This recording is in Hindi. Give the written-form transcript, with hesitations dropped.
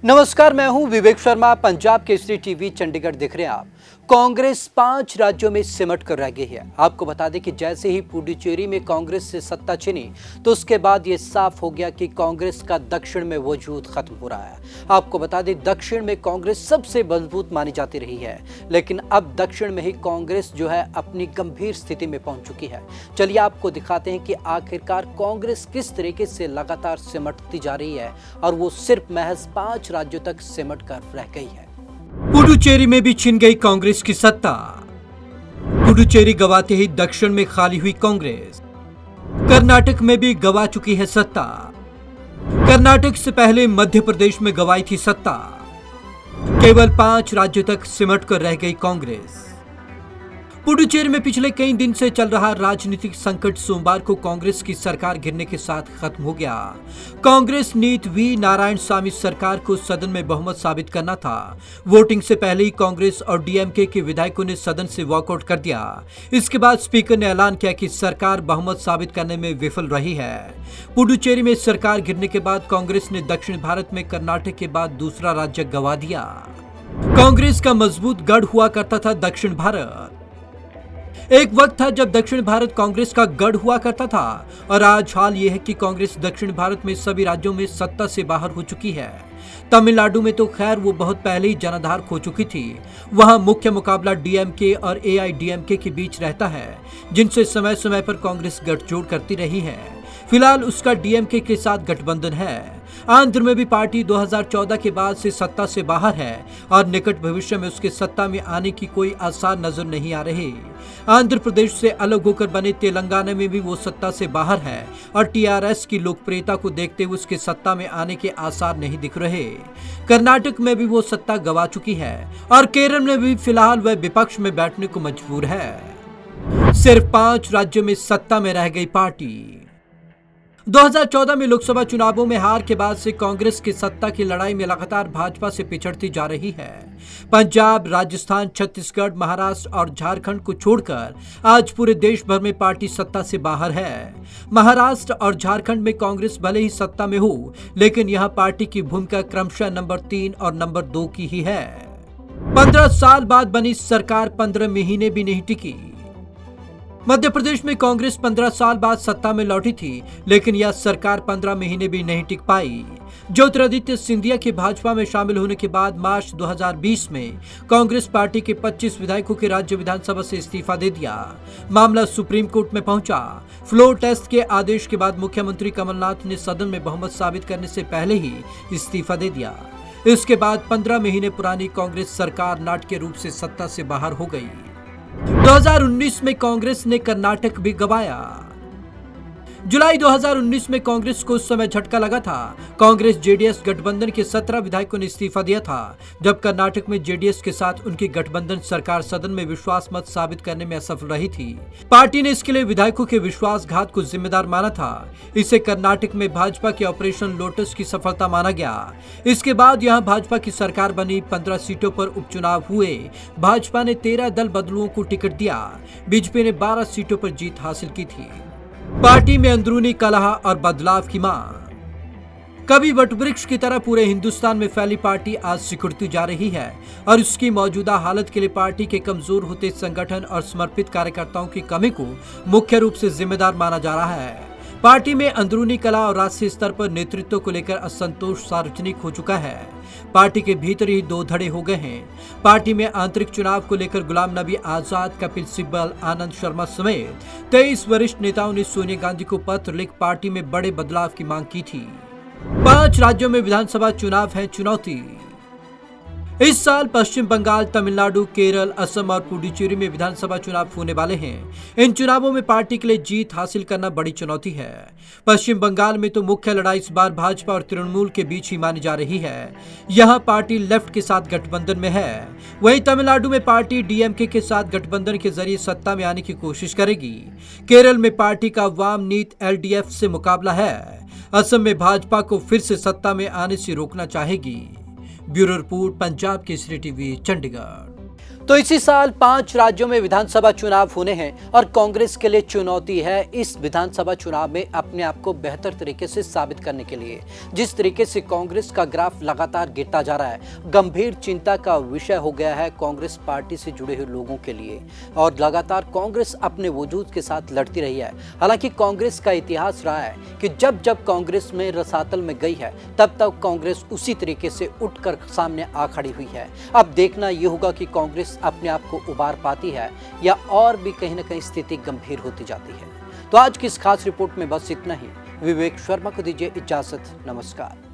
नमस्कार, मैं हूं विवेक शर्मा। पंजाब केसरी टीवी चंडीगढ़ देख रहे हैं आप। कांग्रेस 5 राज्यों में सिमट कर रह गई है। आपको बता दें कि जैसे ही पुडुचेरी में कांग्रेस से सत्ता छिनी तो उसके बाद ये साफ हो गया कि कांग्रेस का दक्षिण में वजूद खत्म हो रहा है। आपको बता दें, दक्षिण में कांग्रेस सबसे मजबूत मानी जाती रही है, लेकिन अब दक्षिण में ही कांग्रेस जो है अपनी गंभीर स्थिति में पहुंच चुकी है। चलिए आपको दिखाते हैं कि आखिरकार कांग्रेस किस तरीके से लगातार सिमटती जा रही है और वो सिर्फ महज 5 राज्यों तक सिमट कर रह गई है। पुडुचेरी में भी छिन गई कांग्रेस की सत्ता। पुडुचेरी गवाते ही दक्षिण में खाली हुई कांग्रेस। कर्नाटक में भी गवा चुकी है सत्ता। कर्नाटक से पहले मध्य प्रदेश में गवाई थी सत्ता। केवल 5 राज्यों तक सिमट कर रह गई कांग्रेस। पुडुचेरी में पिछले कई दिन से चल रहा राजनीतिक संकट सोमवार को कांग्रेस की सरकार गिरने के साथ खत्म हो गया। कांग्रेस नीत वी नारायण स्वामी सरकार को सदन में बहुमत साबित करना था। वोटिंग से पहले ही कांग्रेस और डीएमके के विधायकों ने सदन से वॉकआउट कर दिया। इसके बाद स्पीकर ने ऐलान किया कि सरकार बहुमत साबित करने में विफल रही है। पुडुचेरी में सरकार गिरने के बाद कांग्रेस ने दक्षिण भारत में कर्नाटक के बाद दूसरा राज्य गंवा दिया। कांग्रेस का मजबूत गढ़ हुआ करता था दक्षिण भारत। एक वक्त था जब दक्षिण भारत कांग्रेस का गढ़ हुआ करता था और आज हाल यह है कि कांग्रेस दक्षिण भारत में सभी राज्यों में सत्ता से बाहर हो चुकी है। तमिलनाडु में तो खैर वो बहुत पहले ही जनाधार खो चुकी थी। वहां मुख्य मुकाबला डीएमके और एआईडीएमके के बीच रहता है, जिनसे समय समय पर कांग्रेस गठजोड़ करती रही है। फिलहाल उसका डीएमके के साथ गठबंधन है। आंध्र में भी पार्टी 2014 के बाद से सत्ता से बाहर है और निकट भविष्य में उसके सत्ता में आने की कोई आसार नजर नहीं आ रहे। आंध्र प्रदेश से अलग होकर बने तेलंगाना में भी वो सत्ता से बाहर है और टीआरएस की लोकप्रियता को देखते हुए उसके सत्ता में आने के आसार नहीं दिख रहे। कर्नाटक में भी वो सत्ता गंवा चुकी है और केरल में भी फिलहाल वह विपक्ष में बैठने को मजबूर है। सिर्फ 5 राज्यों में सत्ता में रह गई पार्टी। 2014 में लोकसभा चुनावों में हार के बाद से कांग्रेस की सत्ता की लड़ाई में लगातार भाजपा से पिछड़ती जा रही है। पंजाब, राजस्थान, छत्तीसगढ़, महाराष्ट्र और झारखंड को छोड़कर आज पूरे देश भर में पार्टी सत्ता से बाहर है। महाराष्ट्र और झारखंड में कांग्रेस भले ही सत्ता में हो, लेकिन यहां पार्टी की भूमिका क्रमशः नंबर 3 और नंबर 2 की ही है। 15 साल बाद बनी सरकार 15 महीने भी नहीं टिकी। मध्य प्रदेश में कांग्रेस 15 साल बाद सत्ता में लौटी थी, लेकिन यह सरकार 15 महीने भी नहीं टिक पाई। ज्योतिरादित्य सिंधिया के भाजपा में शामिल होने के बाद मार्च 2020 में कांग्रेस पार्टी के 25 विधायकों के राज्य विधानसभा से इस्तीफा दे दिया। मामला सुप्रीम कोर्ट में पहुंचा। फ्लोर टेस्ट के आदेश के बाद मुख्यमंत्री कमलनाथ ने सदन में बहुमत साबित करने से पहले ही इस्तीफा दे दिया। इसके बाद 15 महीने पुरानी कांग्रेस सरकार नाटकीय रूप से सत्ता से बाहर हो गई। 2019 में कांग्रेस ने कर्नाटक भी गंवाया। जुलाई 2019 में कांग्रेस को उस समय झटका लगा था। कांग्रेस जेडीएस गठबंधन के 17 विधायकों ने इस्तीफा दिया था, जब कर्नाटक में जेडीएस के साथ उनकी गठबंधन सरकार सदन में विश्वास मत साबित करने में असफल रही थी। पार्टी ने इसके लिए विधायकों के विश्वासघात को जिम्मेदार माना था। इसे कर्नाटक में भाजपा के ऑपरेशन लोटस की सफलता माना गया। इसके बाद यहाँ भाजपा की सरकार बनी। 15 सीटों पर उपचुनाव हुए। भाजपा ने 13 दल बदलुओं को टिकट दिया। बीजेपी ने 12 सीटों पर जीत हासिल की थी। पार्टी में अंदरूनी कलह और बदलाव की मांग। कभी वटवृक्ष की तरह पूरे हिंदुस्तान में फैली पार्टी आज सिकुड़ती जा रही है और उसकी मौजूदा हालत के लिए पार्टी के कमजोर होते संगठन और समर्पित कार्यकर्ताओं की कमी को मुख्य रूप से जिम्मेदार माना जा रहा है। पार्टी में अंदरूनी कलह और राष्ट्रीय स्तर पर नेतृत्व को लेकर असंतोष सार्वजनिक हो चुका है। पार्टी के भीतर ही 2 धड़े हो गए हैं। पार्टी में आंतरिक चुनाव को लेकर गुलाम नबी आजाद, कपिल सिब्बल, आनंद शर्मा समेत 23 वरिष्ठ नेताओं ने सोनिया गांधी को पत्र लिख पार्टी में बड़े बदलाव की मांग की थी। 5 राज्यों में विधानसभा चुनाव है चुनौती। इस साल पश्चिम बंगाल, तमिलनाडु, केरल, असम और पुडुचेरी में विधानसभा चुनाव होने वाले हैं। इन चुनावों में पार्टी के लिए जीत हासिल करना बड़ी चुनौती है। पश्चिम बंगाल में तो मुख्य लड़ाई इस बार भाजपा और तृणमूल के बीच ही मानी जा रही है। यहां पार्टी लेफ्ट के साथ गठबंधन में है। वहीं तमिलनाडु में पार्टी डीएमके के साथ गठबंधन के जरिए सत्ता में आने की कोशिश करेगी। केरल में पार्टी का वाम नीत एलडीएफ से मुकाबला है। असम में भाजपा को फिर से सत्ता में आने से रोकना चाहेगी। Bureau report, Punjab Kesari TV, Chandigarh. तो इसी साल 5 राज्यों में विधानसभा चुनाव होने हैं और कांग्रेस के लिए चुनौती है इस विधानसभा चुनाव में अपने आप को बेहतर तरीके से साबित करने के लिए। जिस तरीके से कांग्रेस का ग्राफ लगातार गिरता जा रहा है, गंभीर चिंता का विषय हो गया है कांग्रेस पार्टी से जुड़े हुए लोगों के लिए और लगातार कांग्रेस अपने वजूद के साथ लड़ती रही है। हालांकि कांग्रेस का इतिहास रहा है कि जब जब कांग्रेस में रसातल में गई है तब तक कांग्रेस उसी तरीके से उठकर सामने आ खड़ी हुई है। अब देखना यह होगा कि कांग्रेस अपने आप को उबार पाती है या और भी कहीं ना कहीं स्थिति गंभीर होती जाती है। तो आज की इस खास रिपोर्ट में बस इतना ही। विवेक शर्मा को दीजिए इजाजत। नमस्कार।